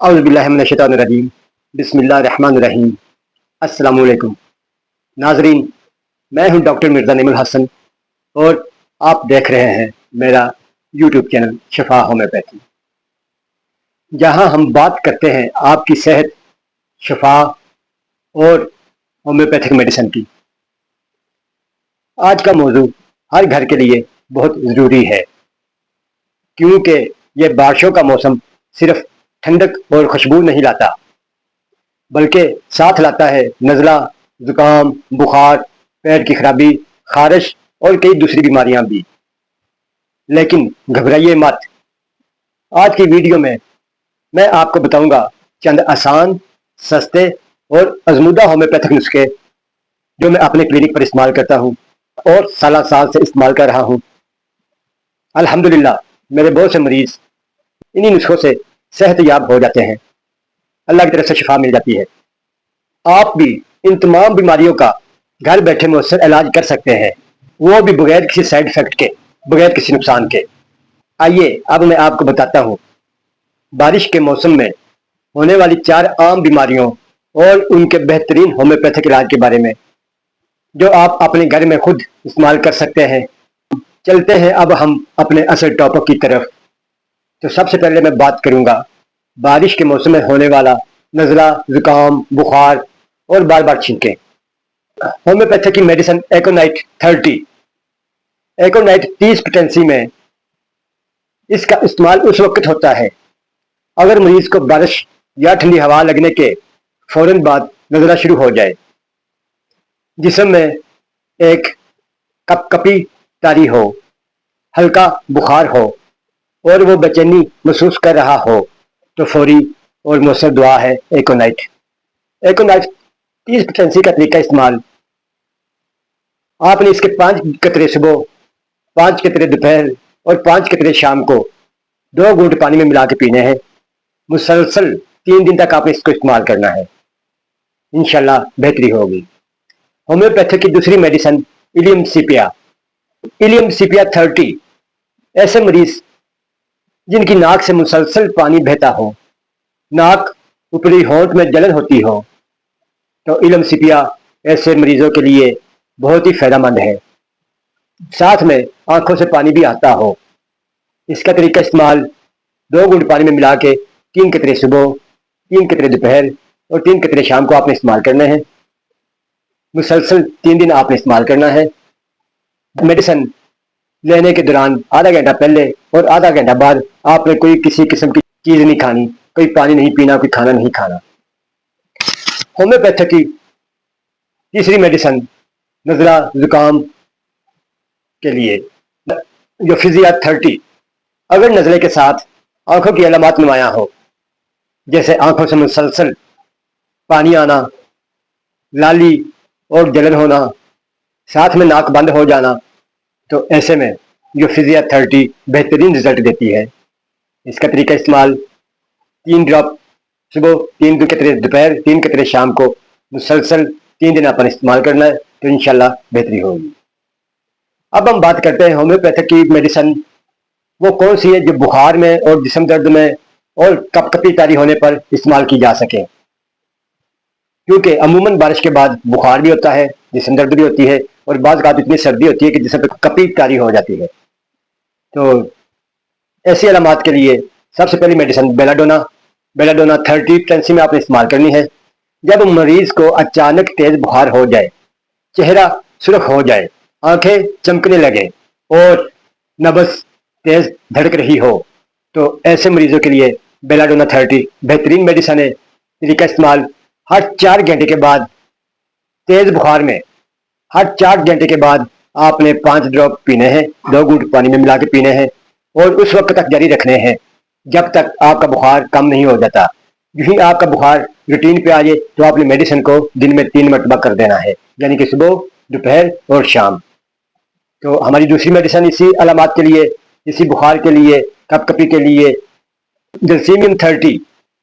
اعوذ باللہ من الشیطان الرجیم بسم اللہ الرحمن الرحیم۔ السلام علیکم ناظرین، میں ہوں ڈاکٹر مرزا نعیم الحسن اور آپ دیکھ رہے ہیں میرا یوٹیوب چینل شفا ہومیوپیتھی، جہاں ہم بات کرتے ہیں آپ کی صحت، شفا اور ہومیوپیتھک میڈیسن کی۔ آج کا موضوع ہر گھر کے لیے بہت ضروری ہے، کیونکہ یہ بارشوں کا موسم صرف ٹھنڈک اور خوشبو نہیں لاتا، بلکہ ساتھ لاتا ہے نزلہ، زکام، بخار، پیٹ کی خرابی، خارش اور کئی دوسری بیماریاں بھی۔ لیکن گھبرائیے مت، آج کی ویڈیو میں آپ کو بتاؤں گا چند آسان، سستے اور آزمودہ ہومیوپیتھک نسخے جو میں اپنے کلینک پر استعمال کرتا ہوں اور سالہ سال سے استعمال کر رہا ہوں۔ الحمدللہ میرے بہت سے مریض انہی نسخوں سے صحت یاب ہو جاتے ہیں، اللہ کی طرف سے شفا مل جاتی ہے۔ آپ بھی ان تمام بیماریوں کا گھر بیٹھے مؤثر علاج کر سکتے ہیں، وہ بھی بغیر کسی سائیڈ افیکٹ کے، بغیر کسی نقصان کے۔ آئیے اب میں آپ کو بتاتا ہوں بارش کے موسم میں ہونے والی 4 عام بیماریوں اور ان کے بہترین ہومیوپیتھک علاج کے بارے میں، جو آپ اپنے گھر میں خود استعمال کر سکتے ہیں۔ چلتے ہیں اب ہم اپنے اصل ٹاپک کی طرف۔ تو سب سے پہلے میں بات کروں گا بارش کے موسم میں ہونے والا نزلہ، زکام، بخار اور بار بار چھینکیں۔ ہومیوپیتھی کی میڈیسن ایکونائٹ 30 ایکونائٹ 30 پوٹینسی میں اس کا استعمال اس وقت ہوتا ہے اگر مریض کو بارش یا ٹھنڈی ہوا لگنے کے فوراً بعد نزلہ شروع ہو جائے، جسم میں ایک کپ کپی طاری ہو، ہلکا بخار ہو اور وہ بے چینی محسوس کر رہا ہو، تو فوری اور مؤثر دوا ہے ایکونائٹ۔ ایکونائٹ 30 پوٹینسی کا طریقہ استعمال: آپ نے اس کے 5 قطرے صبح، 5 قطرے دوپہر اور 5 قطرے شام کو 2 گھونٹ پانی میں ملا کے پینے ہیں۔ مسلسل 3 دن تک آپ نے اس کو استعمال کرنا ہے، انشاءاللہ بہتری ہوگی۔ ہومیوپیتھی کی دوسری میڈیسن ایلیم سیپیا۔ ایلیم سیپیا 30 ایسے مریض جن کی ناک سے مسلسل پانی بہتا ہو، ناک اوپری ہونٹ میں جلن ہوتی ہو، تو ایلیم سیپیا ایسے مریضوں کے لیے بہت ہی فائدہ مند ہے۔ ساتھ میں آنکھوں سے پانی بھی آتا ہو، اس کا طریقہ استعمال: 2 گھونٹ پانی میں ملا کے 3 قطرے صبح، 3 قطرے دوپہر اور 3 قطرے شام کو آپ نے استعمال کرنے ہیں۔ مسلسل 3 دن آپ نے استعمال کرنا ہے۔ میڈیسن لینے کے دوران آدھا گھنٹہ پہلے اور آدھا گھنٹہ بعد آپ نے کوئی کسی قسم کی چیز نہیں کھانی، کوئی پانی نہیں پینا، کوئی کھانا نہیں کھانا۔ ہومیوپیتھی کی تیسری میڈیسن نزلہ، زکام کے لیے جو فزیا 30۔ اگر نزلے کے ساتھ آنکھوں کی علامات نمایاں ہو، جیسے آنکھوں سے مسلسل پانی آنا، لالی اور جلن ہونا، ساتھ میں ناک بند ہو جانا، تو ایسے میں جو فزیا 30 بہترین رزلٹ دیتی ہے۔ اس کا طریقہ استعمال: 3 ڈراپ صبح، 3 قطرے دوپہر، 3 قطرے شام کو مسلسل 3 دن اپن استعمال کرنا ہے، تو انشاءاللہ بہتری ہوگی۔ اب ہم بات کرتے ہیں ہومیوپیتھی کی میڈیسن وہ کون سی ہے جو بخار میں اور جسم درد میں اور کپ کپی طاری ہونے پر استعمال کی جا سکے، کیونکہ عموماً بارش کے بعد بخار بھی ہوتا ہے، جسم درد بھی ہوتی ہے، اور بعض اوقات اتنی سردی ہوتی ہے کہ جسم پہ کپی طاری ہو جاتی ہے۔ تو ایسی علامات کے لیے سب سے پہلی میڈیسن بیلاڈونا 30 پوٹینسی میں آپ نے استعمال کرنی ہے۔ جب مریض کو اچانک تیز بخار ہو جائے، چہرہ سرخ ہو جائے، آنکھیں چمکنے لگے اور نبض تیز دھڑک رہی ہو، تو ایسے مریضوں کے لیے بیلاڈونا 30 بہترین میڈیسن ہے۔ طریقہ استعمال: ہر 4 گھنٹے کے بعد تیز بخار میں ہر 4 گھنٹے کے بعد آپ نے 5 ڈراپ پینے ہیں، 2 گھونٹ پانی میں ملا کے پینے ہیں، اور اس وقت تک جاری رکھنے ہیں جب تک آپ کا بخار کم نہیں ہو جاتا۔ یہی آپ کا بخار روٹین پہ آ جائے تو آپ نے میڈیسن کو دن میں 3 مرتبہ کر دینا ہے، یعنی کہ صبح، دوپہر اور شام۔ تو ہماری دوسری میڈیسن اسی علامات کے لیے، اسی بخار کے لیے، کپ کپی کے لیے، جلسیمیم 30۔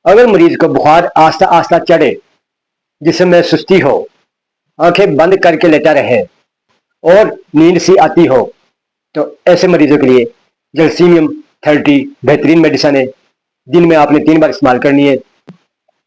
اگر مریض کو بخار آہستہ آہستہ چڑھے، جسم میں سستی ہو، آنکھیں بند کر کے لیٹا رہے اور نیند سی آتی ہو، تو ایسے مریضوں کے لیے جلسیمیم 30 بہترین میڈیسن ہے۔ دن میں آپ نے 3 بار استعمال کرنی ہے،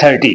30।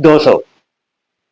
200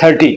30